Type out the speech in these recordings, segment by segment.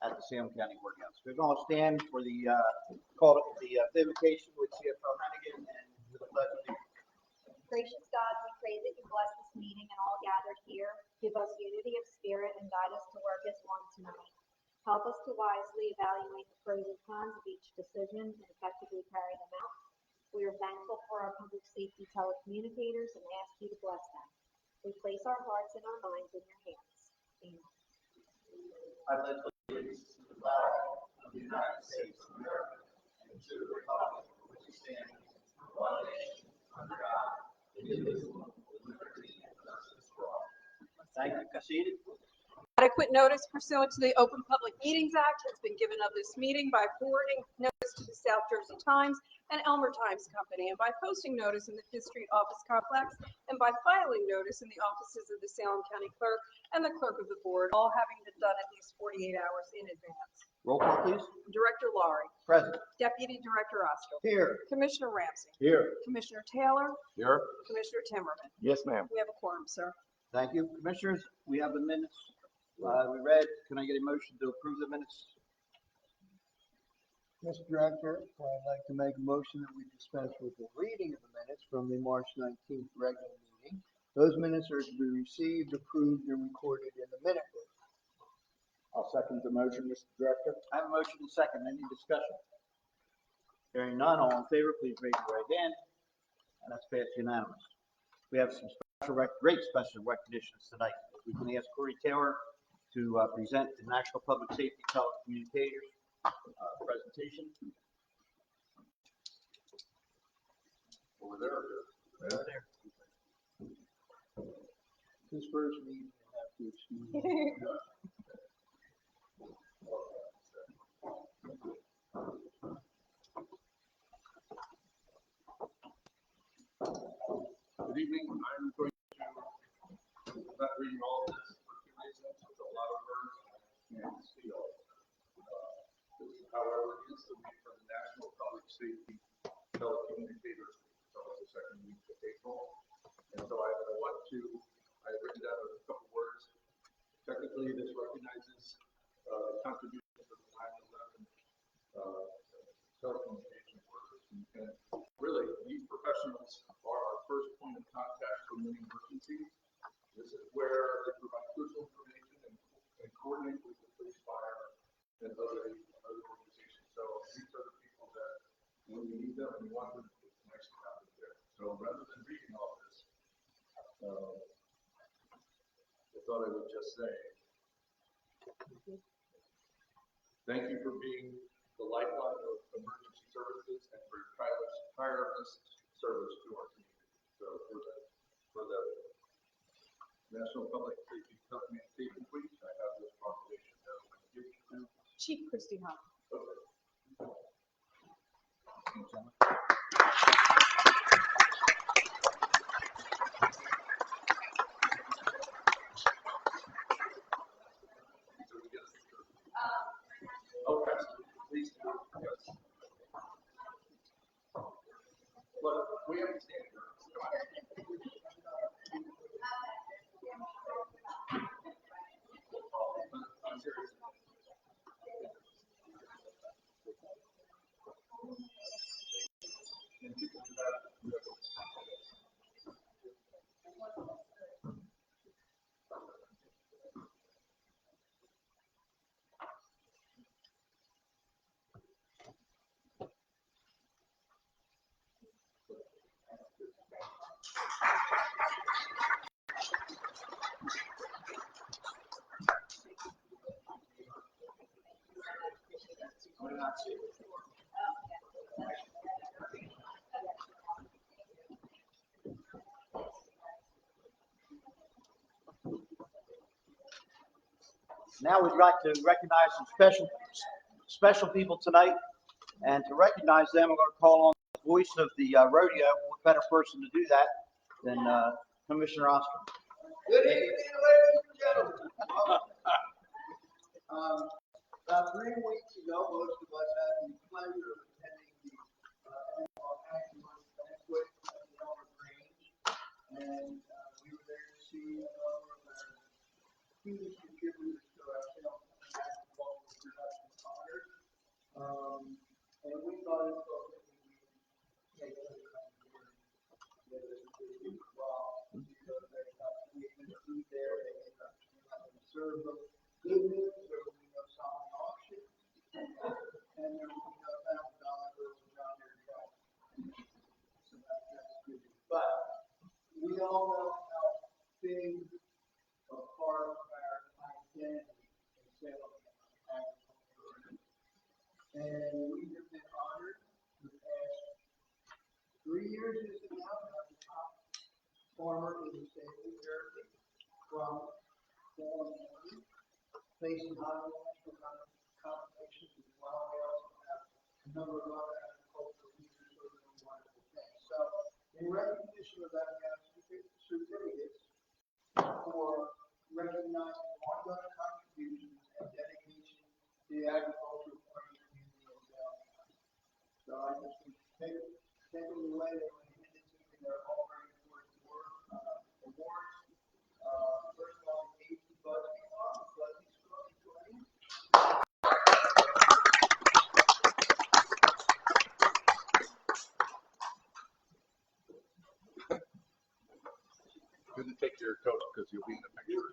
at the Salem County Courthouse. We're going to stand for the call the invocation with CFO Hannigan and with the pledge of allegiance. Gracious God, we pray that you bless this meeting and all gathered here. Give us unity of spirit and guide us to work as one tonight. Help us to wisely evaluate the pros and cons of each decision and effectively carry them out. We are thankful for our public safety telecommunicators and ask you to bless them. We place our hearts and our minds in your hands. Amen. I pledge allegiance to the flag of the United States of America and to the republic for which it stands, one nation, under God, indivisible, with liberty and justice for all. Thank you. Conceded. Adequate notice pursuant to the Open Public Meetings Act has been given of this meeting by forwarding notice to the South Jersey Times and Elmer Times Company, and by posting notice in the Fifth Street Office Complex, and by filing notice in the offices of the Salem County Clerk and the Clerk of the Board, all having been done at least 48 hours in advance. Roll call, please. Director Laurie. Present. Deputy Director Oscar. Here. Commissioner Ramsey. Here. Commissioner Taylor. Here. Commissioner Timmerman. Yes, ma'am. We have a quorum, sir. Thank you. Commissioners, we have the minutes we read. Can I get a motion to approve the minutes? Mr. Director, I'd like to make a motion that we dispense with the reading of the minutes from the March 19th regular meeting. Those minutes are to be received, approved, and recorded in the minute book. I'll second the motion, Mr. Director. I have a motion and second. Any discussion? Hearing none, all in favor, please raise your right hand. And that's passed unanimous. We have some great special recognitions tonight. We can ask Corey Taylor to present the National Public Safety Telecommunicators presentation. Over there. Over there. This first meeting, I have to excuse me. Good evening. I'm going to, not reading all of this for two reasons. It's a lot of words and I can't see all of it. This, however, is the week for the National Public Safety Telecommunicators Week. So it's the second week of April. And so I've written down a couple words. Technically, this recognizes the contributions of the 9/11 telecommunication workers. And really, these professionals are our first point of contact for many emergencies. This is where they provide crucial information and coordinate with the police, fire, and other organizations. So these are the people that, when you need them and you want them, it's nice to have them there. So rather than reading all this, I thought I would just say, thank you for being the lifeline of emergency services and for your tireless service to our community. So for the National Public Safety Telecommunications Week, I have this proclamation that I'm going to give you to Chief Christy Hahn. Okay, please do. Yes. Look, we have to stand here. Come on. I'm serious. And people do that. I did not see it. Now we'd like to recognize some special people tonight. And to recognize them, we're going to call on the voice of the rodeo. What better person to do that than Commissioner Oscar? Good evening, ladies and gentlemen. About 3 weeks ago, most of us had the pleasure of attending the annual banquet at the Elmer Grange, and we were there to see a number of our huge contributors to our Salem basketball And we thought it was that we take some kind of hearing that is well, because they got we can see there, they can serve them good news, or we know someone auction, and then we know $1,000 around their track. So that's good. But we all know how big a part of our identity in Salem agriculture. And we have been honored the past 3 years is now as the top farmer in the state of New Jersey from Salem County, facing high national competitions as well. We also have a number of other agricultural leaders who are doing wonderful things. So in recognition of that, we have certificates for recognizing ongoing contributions and dedication to the agricultural farming community in Salem. So I just take them away that when you hand it to me, they're all very important awards. First of all, the Casey Busby Award, Busby School. Couldn't take your coat because you'll be in the picture.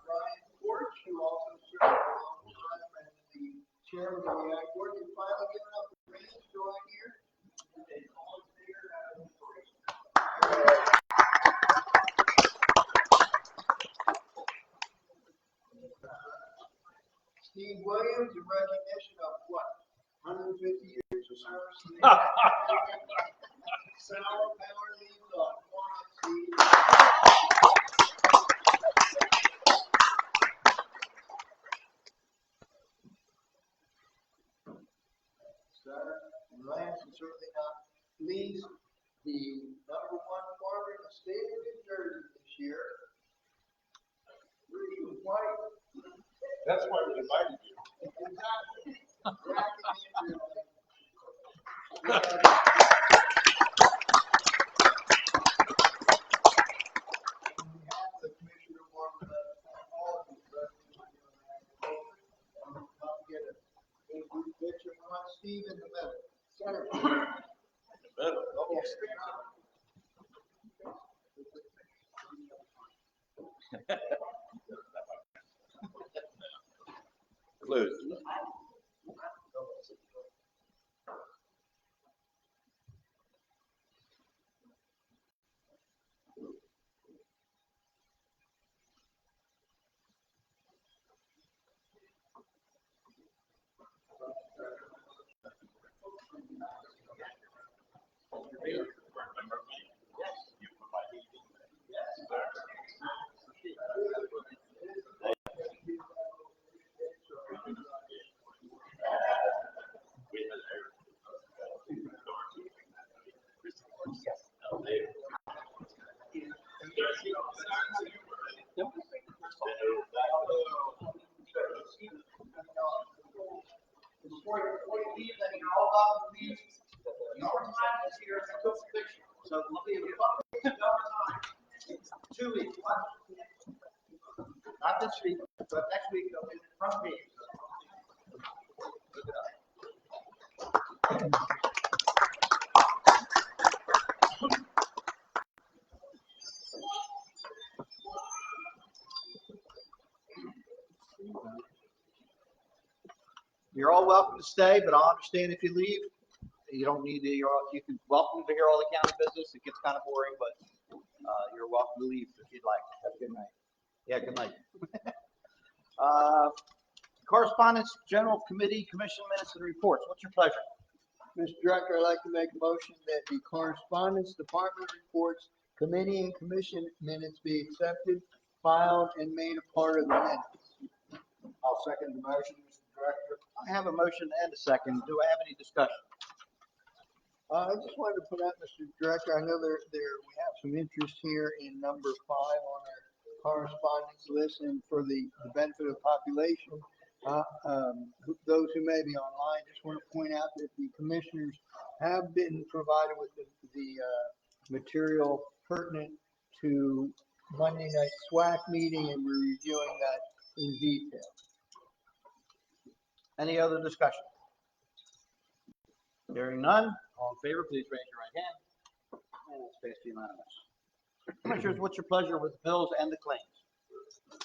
Brian Porch, who also served a long time as the chairman of the Ag Board, and finally given up the reins, join here. Steve Williams, in recognition of what? 150 years of service in the Sour Power League on Walnut Seed. And last and certainly not least, the #1 farmer in the state of New Jersey this year. Rudy White. That's why we invited you. Exactly. Bracket Andrew. On behalf of the Commissioner Board, all of you, come get a group picture. We want Steve in the middle. Center. Close. Before you leave, then you're all about to leave. No time is here. I took a picture. So we'll be able to time. 2 weeks. Not this week, but next week they'll be in front of me. Look it up. You're all welcome to stay, but I'll understand if you leave. You don't need to, you can welcome to hear all the county business. It gets kind of boring, but you're welcome to leave if you'd like. Have a good night. Yeah, good night. Correspondence, General Committee, Commission Minutes and Reports. What's your pleasure? Mr. Director, I'd like to make a motion that the correspondence, department reports, committee and commission minutes be accepted, filed, and made a part of the minutes. I'll second the motion, Mr. Director. I have a motion and a second. Do I have any discussion? I just wanted to put out, Mr. Director, I know we have some interest here in number 5 on our correspondence list, and for the benefit of the population, those who may be online, just want to point out that the commissioners have been provided with the material pertinent to Monday night SWAC meeting, and we're reviewing that in detail. Any other discussion? Hearing none, all in favor, please raise your right hand. And it's passed unanimous. Commissioners, what's your pleasure with the bills and the claims?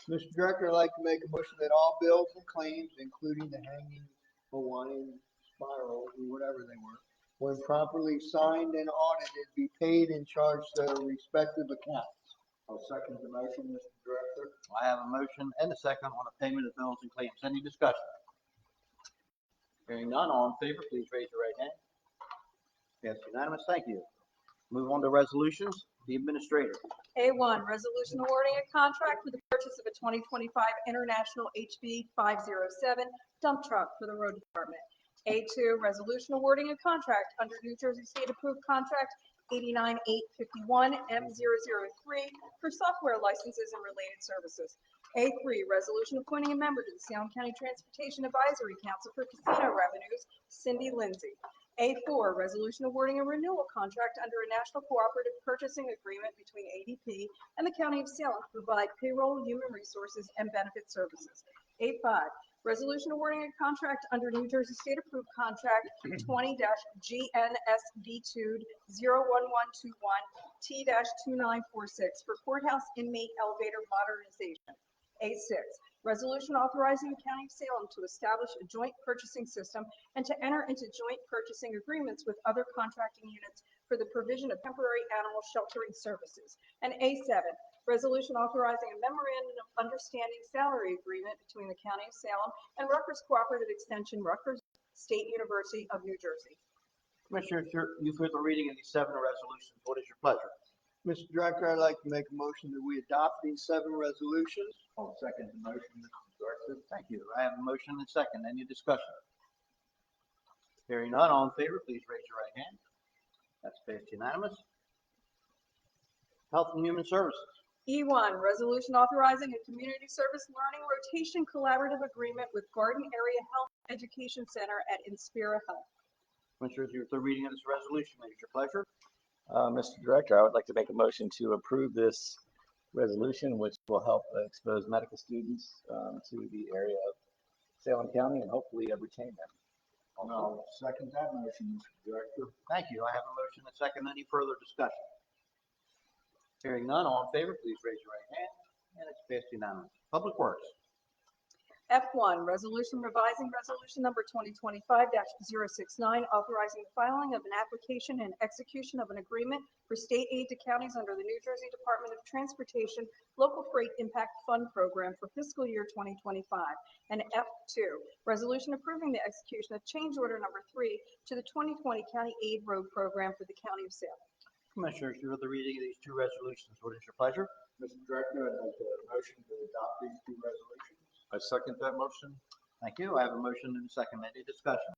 Mr. Director, I'd like to make a motion that all bills and claims, including the hanging Hawaiian spirals or whatever they were, when properly signed and audited, be paid and charged to their respective accounts. I'll second the motion, Mr. Director. I have a motion and a second on the payment of bills and claims. Any discussion? Hearing none, all in favor, please raise your right hand. Passed unanimous. Thank you. Move on to resolutions. The administrator. A1, resolution awarding a contract for the purchase of a 2025 International HB 507 dump truck for the road department. A2, resolution awarding a contract under New Jersey State approved contract 89851 M003 for software licenses and related services. A3, resolution appointing a member to the Salem County Transportation Advisory Council for casino revenues, Cindy Lindsay. A4, resolution awarding a renewal contract under a national cooperative purchasing agreement between ADP and the County of Salem to provide payroll, human resources, and benefit services. A5, resolution awarding a contract under New Jersey State approved contract 20-GNSB2-01121T-2946 for courthouse inmate elevator modernization. A6, resolution authorizing the County of Salem to establish a joint purchasing system and to enter into joint purchasing agreements with other contracting units for the provision of temporary animal sheltering services. And A7, resolution authorizing a memorandum of understanding salary agreement between the County of Salem and Rutgers Cooperative Extension, Rutgers State University of New Jersey. Commissioners, you've heard the reading of these 7 resolutions. What is your pleasure? Mr. Director, I'd like to make a motion that we adopt these 7 resolutions. I'll second the motion, Mr. Director. Thank you. I have a motion and a second. Any discussion? Hearing none, all in favor, please raise your right hand. That's passed unanimous. Health and Human Services. E1, resolution authorizing a community service learning rotation collaborative agreement with Garden Area Health Education Center at Inspira Health. Commissioners, you've heard the reading of this resolution. What is your pleasure? Mr. Director, I would like to make a motion to approve this resolution, which will help expose medical students to the area of Salem County and hopefully retain them. I'll second that motion, Mr. Director. Thank you. I have a motion and a second. Any further discussion? Hearing none, all in favor, please raise your right hand. And it's passed unanimous. Public Works. F1, resolution revising resolution number 2025-069, authorizing the filing of an application and execution of an agreement for state aid to counties under the New Jersey Department of Transportation Local Freight Impact Fund Program for fiscal year 2025. And F2, resolution approving the execution of change order number 3 to the 2020 County Aid Road Program for the County of Salem. Commissioners, you heard the reading of these 2 resolutions. What is your pleasure? Mr. Director, I'd like a motion to adopt these 2 resolutions. I second that motion. Thank you. I have a motion and a second. Any discussion?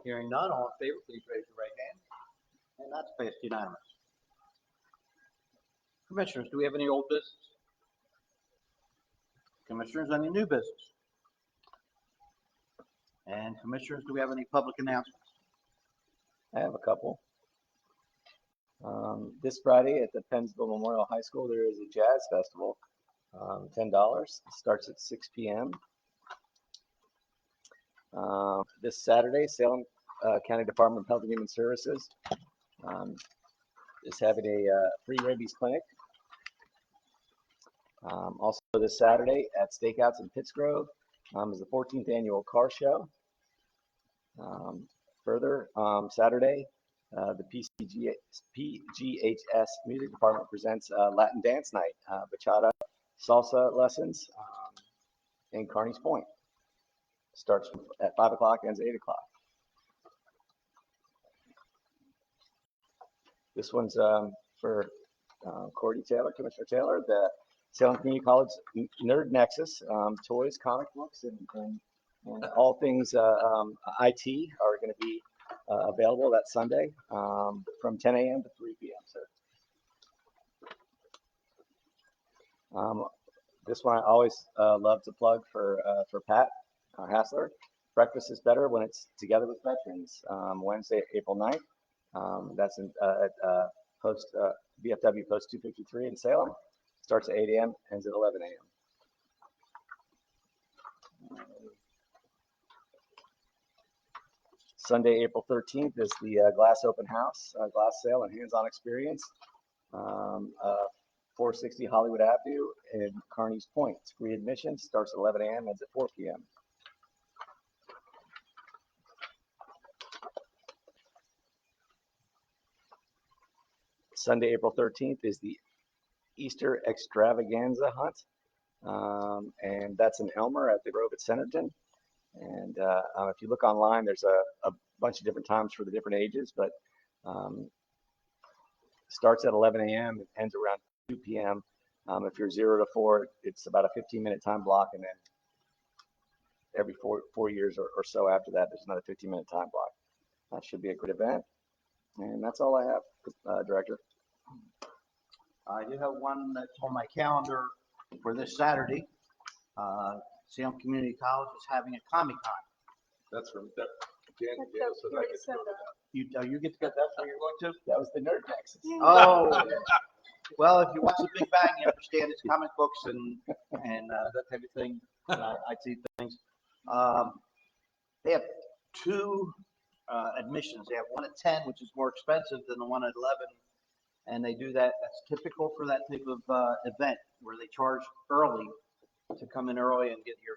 Hearing none, all in favor, please raise your right hand. And that's passed unanimous. Commissioners, do we have any old business? Commissioners, any new business? And Commissioners, do we have any public announcements? I have a couple. This Friday at the Pennsville Memorial High School, there is a jazz festival. $10. Starts at 6 p.m. This Saturday, Salem County Department of Health and Human Services is having a free rabies clinic. Also this Saturday at Stakeouts in Pittsgrove is the 14th annual car show. Further, Saturday, the PGHS Music Department presents Latin Dance Night, bachata, salsa lessons in Carney's Point. Starts at 5 o'clock, ends at 8 o'clock. This one's for Cordy Taylor, Commissioner Taylor, the Salem Community College Nerd Nexus, toys, comic books, and all things IT are going to be available that Sunday from 10 a.m. to 3 p.m. So. This one I always love to plug for Pat Hassler. Breakfast is better when it's together with veterans. Wednesday, April 9th. That's at VFW Post 253 in Salem. Starts at 8 a.m., ends at 11 a.m. Sunday, April 13th is the Glass Open House, glass sale and hands-on experience. 460 Hollywood Avenue in Kearney's Point. It's free admission, starts at 11 a.m., ends at 4 p.m. Sunday, April 13th is the Easter Extravaganza Hunt. And that's in Elmer at the Grove at Centerton. And if you look online, there's a bunch of different times for the different ages, but starts at 11 a.m. and ends around 2 p.m. If you're 0 to 4, it's about a 15-minute time block, and then every four years or so after that, there's another 15-minute time block. That should be a good event. And that's all I have, Director. I do have one that's on my calendar for this Saturday. Salem Community College is having a Comic-Con. That's from that. Dan That's gave us so that I cute, get to go to Sandra. that. You get to go, that's where you're going to? That was the Nerd Nexus. Oh, well, if you watch The Big Bang, you understand it's comic books and that type of thing. I see things. They have two admissions. They have one at 10, which is more expensive than the one at 11. And they do that. That's typical for that type of event where they charge early to come in early and get your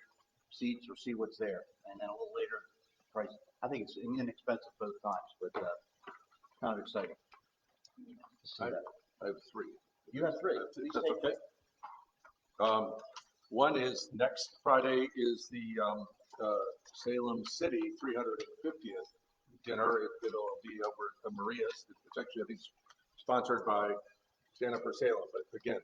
seats or see what's there. And then a little later, price. I think it's inexpensive both times, but kind of exciting. to see that. I have three. You have three. That's Please that's state okay. them. One is next Friday is the Salem City 350th dinner. It'll be over at Maria's. It's actually, I think, sponsored by Stand Up for Salem. But again,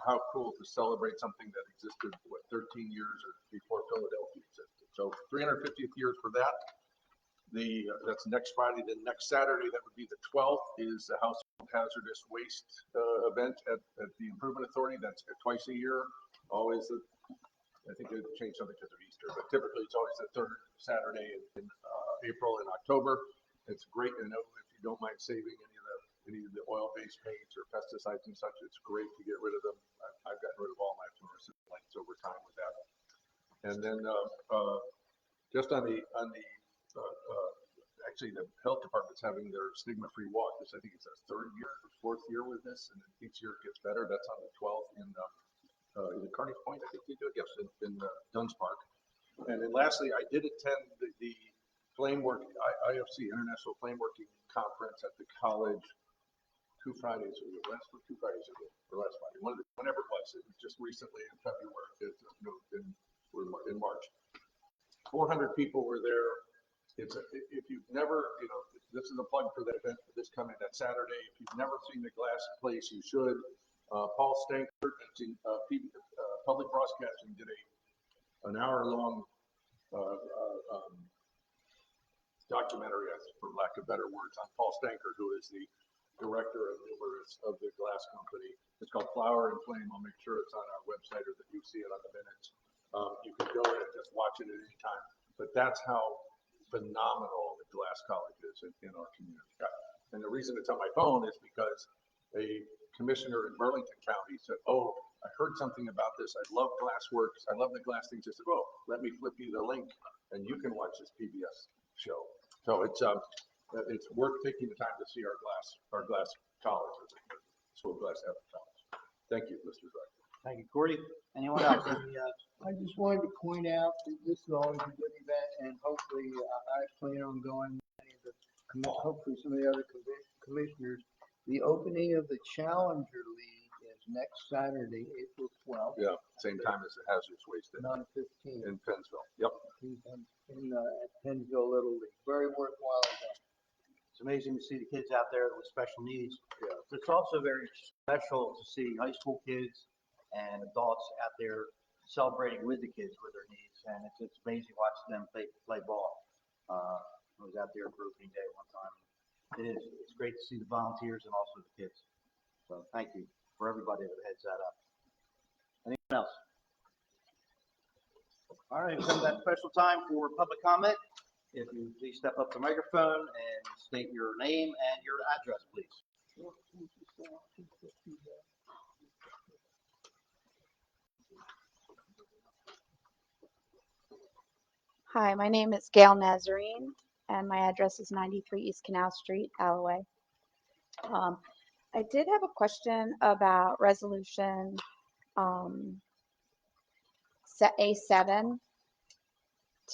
how cool to celebrate something that existed, what, 13 years or before Philadelphia existed. So 350th years for that. That's next Friday. Then next Saturday, that would be the 12th, is the Household Hazardous Waste event at the Improvement Authority. That's twice a year. Always, I think they changed something because of Easter, but typically it's always the third Saturday in April and October. It's great to know if you don't mind saving any of the oil-based paints or pesticides and such. It's great to get rid of them. I've gotten rid of all my fluorescent lights over time with that. And then just on the actually the health department's having their stigma-free walk. This, I think it's our third year or fourth year with this, and each year it gets better. That's on the 12th in Kearney Point, I think they do it. Yes, in Duns Park. And then lastly, I did attend the flame work IFC International Flame Working Conference at the college 2 Fridays ago. Last 2 Fridays ago, or last Friday, whenever it was. It was just recently in February. In March. 400 people were there. If you've never, this is a plug for that event that's coming that Saturday. If you've never seen the glass place, you should. Paul Stanker, public broadcasting, did an hour-long documentary, for lack of better words, on Paul Stanker, who is the director of numerous of the glass company. It's called Flower and Flame. I'll make sure it's on our website or that you see it on the minutes. You can go in and just watch it at any time. But that's how phenomenal the Glass College is in our community. And the reason it's on my phone is because a commissioner in Burlington County said, "Oh, I heard something about this. I love Glassworks. I love the glass things." I said, "Oh, let me flip you the link and you can watch this PBS show." So it's worth taking the time to see our glass college, School of Glass College. Thank you, Mr. Director. Thank you, Cordy. Anyone else? I just wanted to point out that this is always a good event, and hopefully, I plan on going, hopefully some of the other commissioners. The opening of the Challenger League is next Saturday, April 12th. Yeah, same time as the Hazardous Waste Day 9:15 in Pennsville. Yep. at Pennsville Little League. Very worthwhile event. It's amazing to see the kids out there with special needs. It's also very special to see high school kids and adults out there celebrating with the kids with their needs, and it's amazing watching them play ball. I was out there for opening day one time. It's great to see the volunteers and also the kids. So thank you for everybody that heads that up. Anyone else? All right, so that special time for public comment. If you please step up to the microphone and state your name and your address, please. Hi, my name is Gail Nazarene, and my address is 93 East Canal Street, Alloway. I did have a question about resolution A7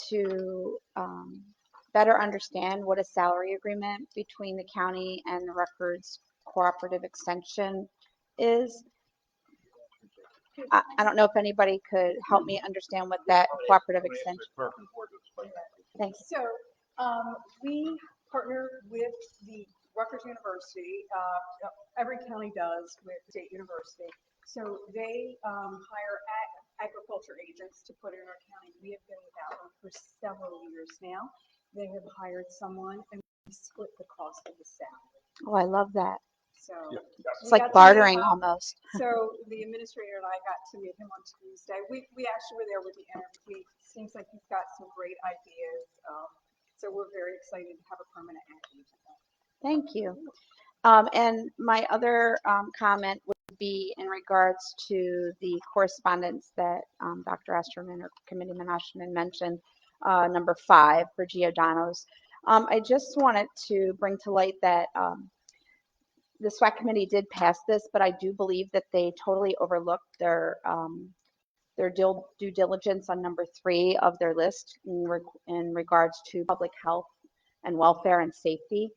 to better understand what a salary agreement between the county and the Records Cooperative Extension is. I don't know if anybody could help me understand what that cooperative extension. Thanks. So, we partner with the Rutgers University, every county does with State University. So they hire agriculture agents to put in our county. We have been with that one for several years now. They have hired someone and we split the cost of the salary. Oh, I love that. So. It's we like got to meet, bartering almost. So the administrator and I got to meet him on Tuesday. We actually were there with the interview. Seems like he's got some great ideas. So we're very excited to have a permanent agent. Thank you. And my other comment would be in regards to the correspondence that Dr. Esterman or Committeeman Osterman mentioned, number 5 for Giordano's. I just wanted to bring to light that the SWAC committee did pass this, but I do believe that they totally overlooked their due diligence on number 3 of their list in regards to public health and welfare and safety.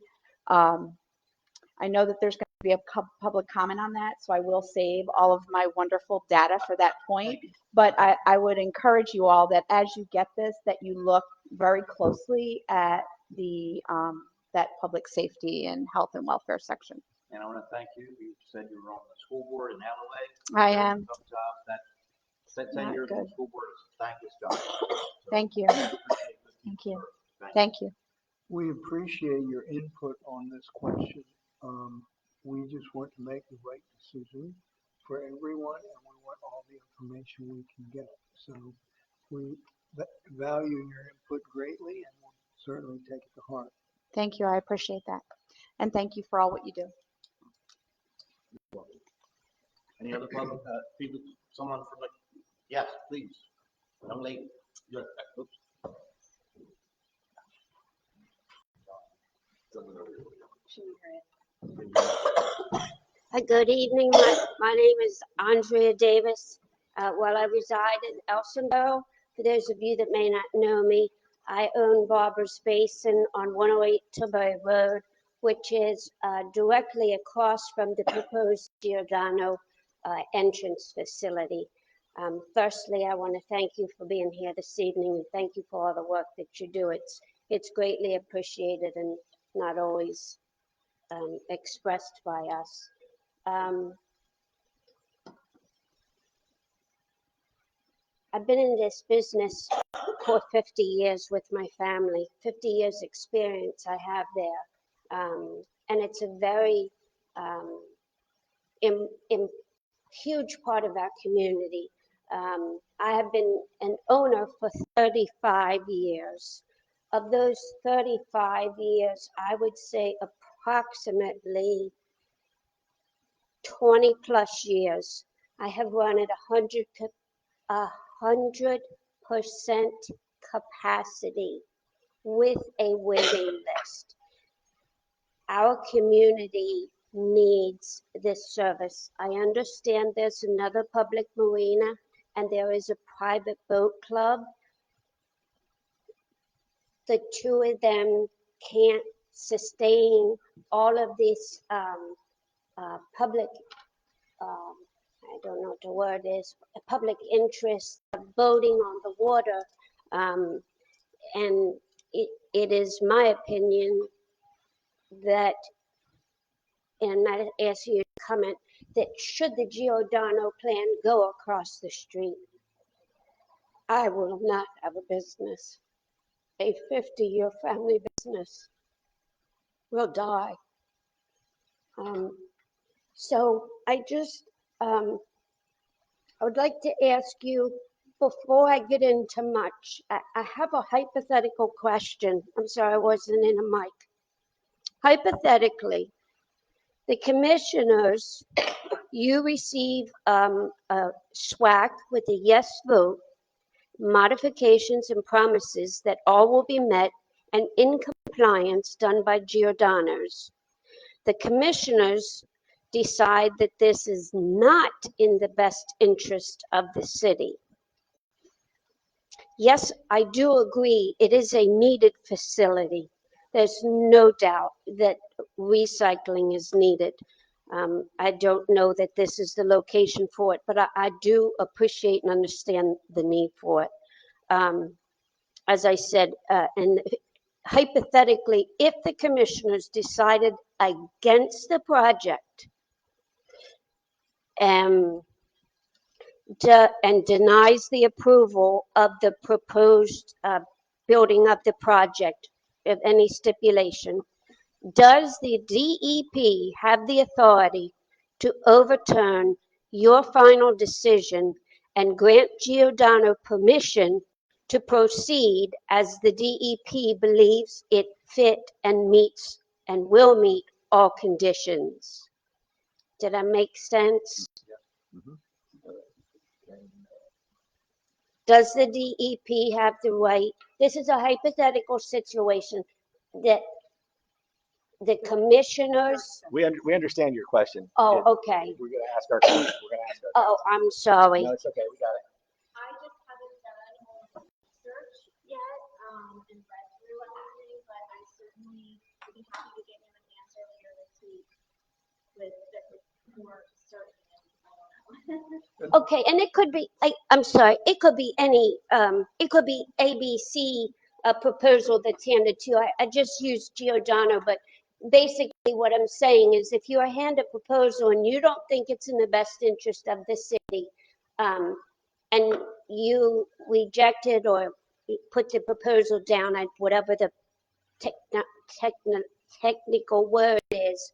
I know that there's going to be a public comment on that, so I will save all of my wonderful data for that point. But I would encourage you all that as you get this, that you look very closely at the that public safety and health and welfare section. And I want to thank you. You said you were on the school board in Alloway. I Very am. tough job. That 10 Not years on good. the school board is a thankless job. So Thank you. appreciate the Thank you. work. Thank you. We appreciate your input on this question. We just want to make the right decision for everyone, and we want all the information we can get. So we value your input greatly, and we'll certainly take it to heart. Thank you. I appreciate that. And thank you for all what you do. Any other public, people, someone from the, yes, please, young lady. Oops. Good evening. My name is Andrea Davis. Well, I reside in Elsonville. For those of you that may not know me, I own Barbara's Basin on 108 Tilbury Road, which is directly across from the proposed Giordano entrance facility. Firstly, I want to thank you for being here this evening and thank you for all the work that you do. It's greatly appreciated and not always expressed by us. I've been in this business for 50 years with my family, 50 years experience I have there. And it's a very huge part of our community. I have been an owner for 35 years. Of those 35 years, I would say approximately 20 plus years, I have run at 100% capacity with a waiting list. Our community needs this service. I understand there's another public marina and there is a private boat club. The two of them can't sustain all of this public, I don't know what the word is, public interest of boating on the water. And it is my opinion that, and I ask you to comment, that should the Giordano plan go across the street, I will not have a business. A 50-year family business will die. So I just, I would like to ask you, before I get into much, I have a hypothetical question. I'm sorry, I wasn't in a mic. Hypothetically, The commissioners, you receive a SWAC with a yes vote, modifications and promises that all will be met and in compliance done by Giordano's. The commissioners decide that this is not in the best interest of the city. Yes, I do agree, it is a needed facility. There's no doubt that recycling is needed. I don't know that this is the location for it, but I do appreciate and understand the need for it. As I said, and hypothetically, if the commissioners decided against the project, and denies the approval of the proposed building of the project of any stipulation, does the DEP have the authority to overturn your final decision and grant Giordano permission to proceed as the DEP believes it fit and meets and will meet all conditions? Did that make sense? Does the DEP have the right? This is a hypothetical situation that the commissioners, We understand your question. oh, Yeah, okay. We're gonna ask our questions. We're gonna ask our Oh, I'm sorry. No, it's okay. We got it. I just haven't done all the research yet, and read through everything, but I certainly would be happy to get him an answer later this week with more certain, I don't know. Okay, and it could be, I'm sorry, it could be any, it could be ABC, a proposal that's handed to you. I just used Giordano, but basically what I'm saying is if you're handed a proposal and you don't think it's in the best interest of the city, and you reject it or put the proposal down at whatever the technical word is,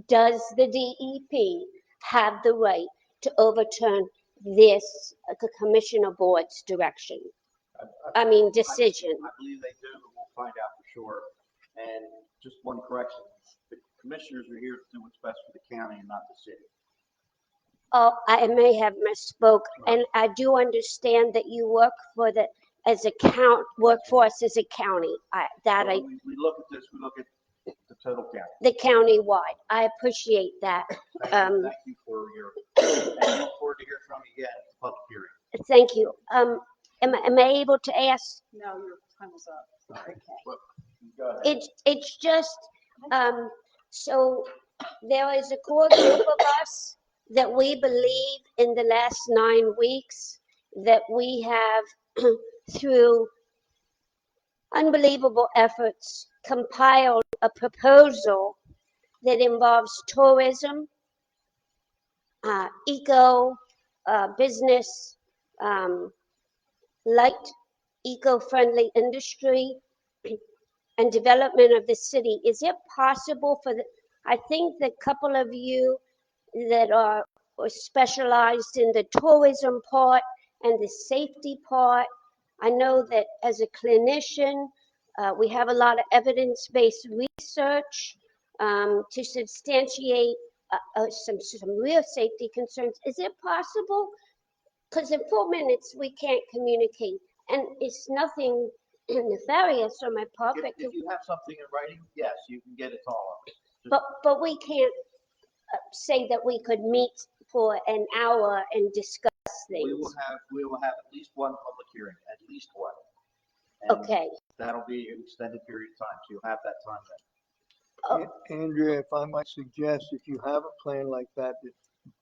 does the DEP have the right to overturn this commissioner board's direction? Decision. I believe they do, but we'll find out for sure. And just one correction, the commissioners are here to do what's best for the county and not the city. Oh, I may have misspoke, and I do understand that you work for work for us as a county. Well, we look at this, we look at the total county. The county-wide. I appreciate that. Thank you for your, and I look forward to hear from you again at the public hearing. Thank you. Am I able to ask? No, your time was up. Okay. Well, go ahead. It's just, so there is a core group of us that we believe in the last 9 weeks that we have, through unbelievable efforts, compiled a proposal that involves tourism, eco business, light eco-friendly industry, and development of the city. Is it possible for I think the couple of you that are specialized in the tourism part and the safety part, I know that as a clinician, we have a lot of evidence-based research to substantiate some real safety concerns. Is it possible? Because in 4 minutes, we can't communicate, and it's nothing nefarious on my part. If you have something in writing, yes, you can get it to all of us. But we can't say that we could meet for an hour and discuss things. We will have at least one public hearing, at least one. And Okay. that'll be an extended period of time, so you'll have that time then. Andrea, if I might suggest, if you have a plan like that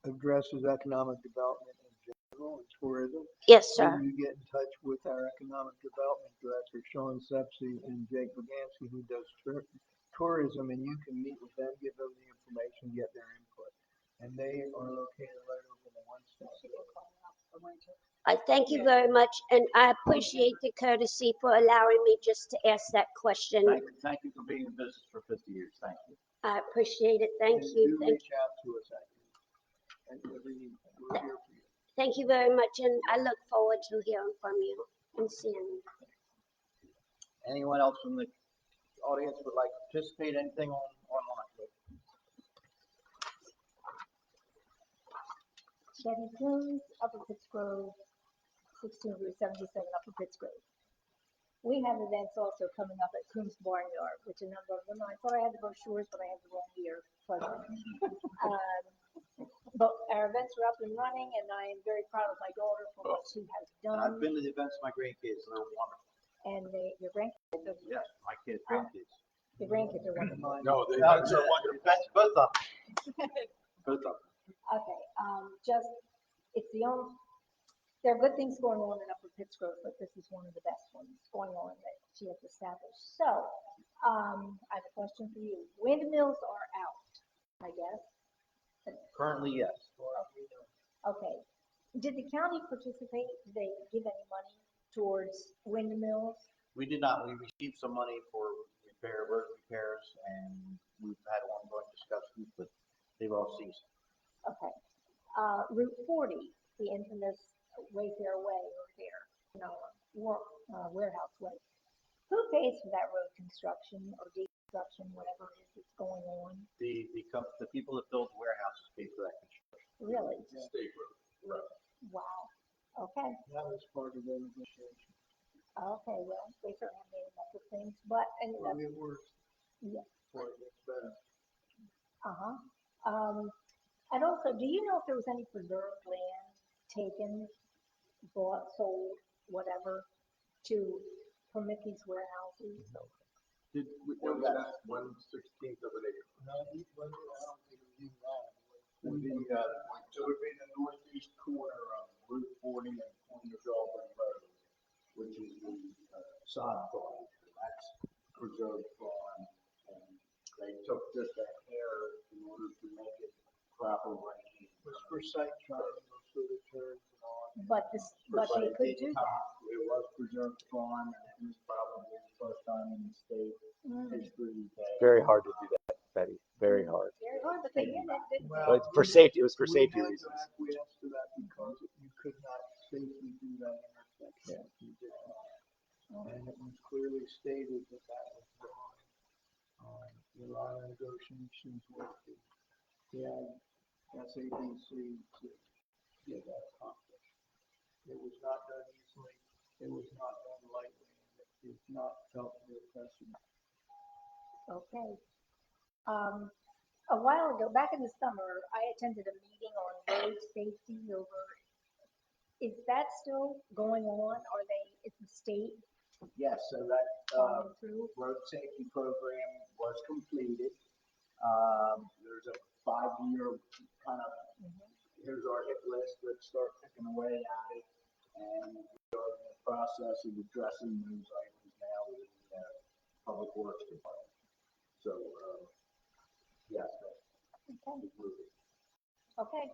addresses economic development in general and tourism, Yes, sir. then you get in touch with our economic development director, Sean Sepsi, and Jake Bogansky, who does tourism, and you can meet with them, give them the information, get their input. And they are located right over in the one stop. I thank you very much, and I appreciate the courtesy for allowing me just to ask that question. Thank you for being in business for 50 years. Thank you. I appreciate it. Thank And you. do reach out to us at every meeting. We're here for you. Thank you very much, and I look forward to hearing from you and seeing you. Anyone else from the audience would like to participate, anything online? Betty Coombs, Upper Pittsgrove, 16 Route 77, Upper Pittsgrove. We have events also coming up at Coombs Barnyard, which a number of them, I thought I had the brochures, but I have the wrong year. But our events are up and running, and I am very proud of my daughter for what she has I've done. been to the events with my grandkids, and they're wonderful. And your grandkids, Yes, my kids, grandkids. your grandkids are wonderful. No, the No, events are wonderful. That's both of them. Both of them. Okay, just, it's the only, there are good things going on in Upper Pittsgrove, but this is one of the best ones going on that she has established. So, I have a question for you. Windmills are out, I guess. Currently, yes. Okay. Did the county participate? Did they give any money towards windmills? We did not. We received some money for road repairs, and we've had ongoing discussions, but they've all ceased. Okay. Route 40, the infamous Wayfair Way over there, Warehouse Way. Who pays for that road construction or deconstruction, whatever it is that's going on? The people that build the warehouses pay for that construction. Really? State road, right. Wow. Okay. That was part of the negotiation. Okay. Well, they certainly have made enough of things, but and Well, it works. yeah. Or it gets better. And also, do you know if there was any preserved land taken, bought, sold, whatever, to permit these warehouses? Did, One tenth, 1/16 of an acre. No, I don't think it was even that. Would be, It would be the northeast corner of Route 40 and Pointers Auburn Road, which is the sod farm. That's preserved farm. And they took just a hair in order to make it proper ranking. It was for site triangles, for the turns and all. But they could do that. It was preserved farm, and it was probably the first time in the state history that. Very hard to do that, Betty. Very hard. Very hard, but they did it, didn't they? But it's for safety. It was for safety We had to reasons. acquiesce to that because you could not safely do that intersection. You did not. And it was clearly stated that that was wrong. A lot of negotiations with the SADC to get that accomplished. It was not done easily, it was not done lightly, and it did not help the oppression. Okay. A while ago, back in the summer, I attended a meeting on road safety over, is that still going on? Are they, is the state Yes, so that, following through? road safety program was completed. There's a 5-year kind of, here's our hit list, let's start picking away at it. And we are in the process of addressing those items now with the Public Works Department. So, yes, Okay. that's moving. Okay.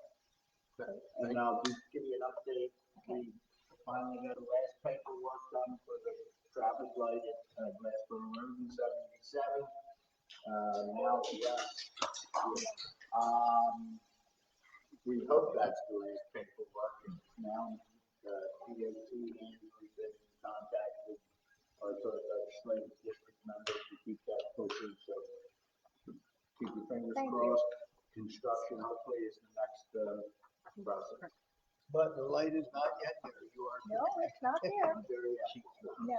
And I'll just give you an update. We finally got the last paperwork done for the traffic light at Glassboro Road in 77. Now, we hope that's the last paperwork. And now, DOT and we've been in contact with our legislative district members to keep that pushing. So keep your fingers Thank you. crossed. Construction hopefully is the next process. But the light is not yet there. You are. No, it's not there. No.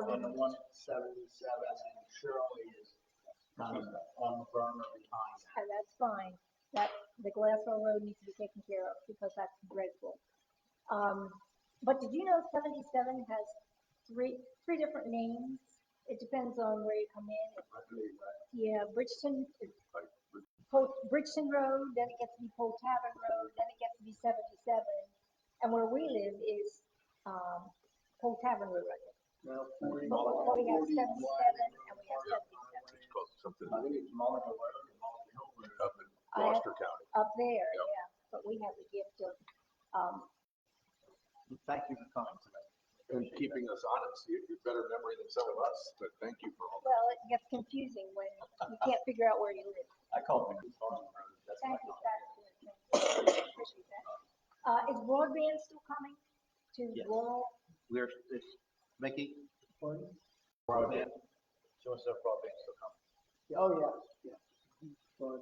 And the one at 77 and Shirley is kind of on the burner behind that. And that's fine. That, the Glassell Road needs to be taken care of because that's dreadful. But did you know 77 has three different names? It depends on where you come in. I believe that. Yeah, Bridgeton Road, then it gets to be Pole Tavern Road, then it gets to be 77. And where we live is, Pole Tavern Road, I think. Now, 40. But we have 77 and we have 77. It's called something I think it's Mulligan Road or Mulligan Hill Road. up in Gloucester County. Up there, Yep. yeah. But we have the gift of, Thank you for coming today. And keeping us honest. You're better memory than some of us, but thank you for all that. well, it gets confusing when you can't figure out where you live. I called it Farming Road. That's Thank what I you, call it. that's good. Thank you. Appreciate that. Is broadband still coming to Yes. rural? It's Mickey, broadband, so it's their broadband still coming. Oh, yes, yes. Sorry,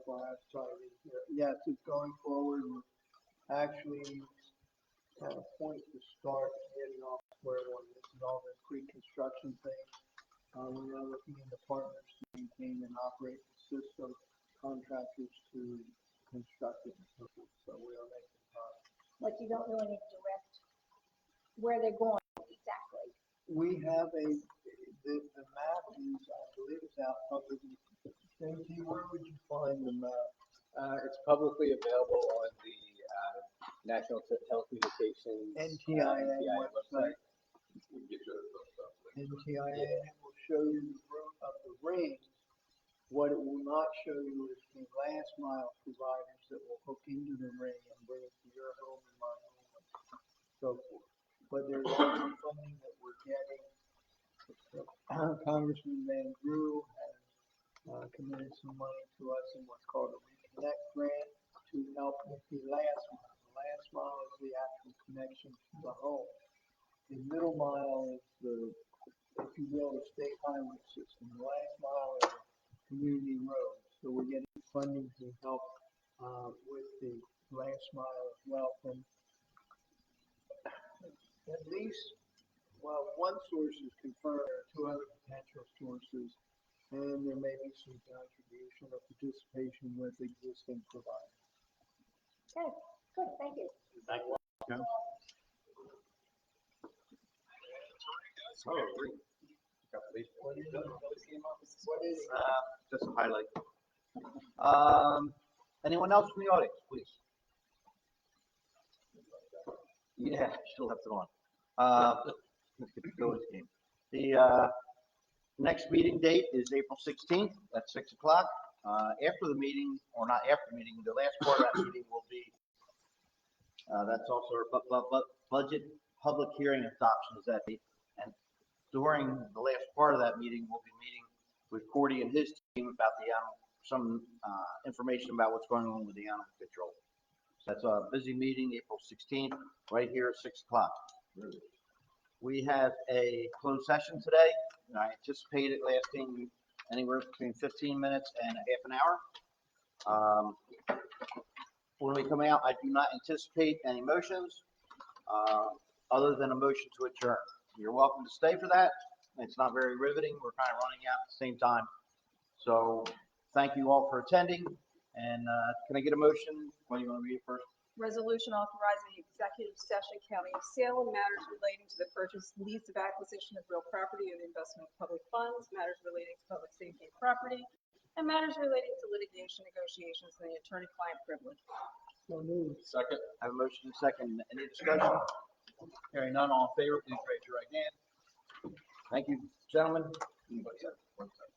yes, it's going forward. actually at a point to start getting off square one. This is all the pre-construction thing. We are looking into partners to maintain and operate the system, contractors to construct it and so forth. So we are making progress. Like you don't really need to direct where they're going exactly. We have the map is, I believe it's out publicly. Stacy, where would you find the map? It's publicly available on the National Telecommunications NTIA website. We can get you those stuff. NTIA, and it will show you the route of the rings. What it will not show you is the last mile providers that will hook into the ring and bring it to your home and my home and so forth. But there's some funding that we're getting. Congressman Van Drew has committed some money to us in what's called a Reconnect grant to help with the last mile. The last mile is the actual connection to the home. The middle mile is the, if you will, the state highway system. The last mile is a community road. So we're getting funding to help with the last mile as well from at least, well, one source is confirmed, there are two other potential sources, and there may be some contribution or participation with existing providers. Okay, good, thank you. Thank you. Okay. Oh, great. What is it? What is it? Just a highlight. Anyone else from the audience, please? Yeah, still left it on. Let's get the Phillies game. The next meeting date is April 16th at 6 o'clock. After the meeting, or not after the meeting, the last part of that meeting will be, that's also our budget public hearing adoption is that date. And during the last part of that meeting, we'll be meeting with Cordy and his team about the some information about what's going on with the animal control. So that's a busy meeting, April 16th, right here at 6 o'clock. We have a closed session today. I anticipate it lasting anywhere between 15 minutes and a half an hour. When we come out, I do not anticipate any motions other than a motion to adjourn. You're welcome to stay for that. It's not very riveting. We're kind of running out at the same time. So thank you all for attending. And can I get a motion? What do you want to read first? Resolution authorizing executive session, County of Salem, matters relating to the purchase, lease of acquisition of real property and investment of public funds, matters relating to public safety and property, and matters relating to litigation negotiations and the attorney-client privilege. So moved. Second. I have a motion and a second. Any discussion? Hearing none, all in favor, please raise your right hand. Thank you, gentlemen. One second.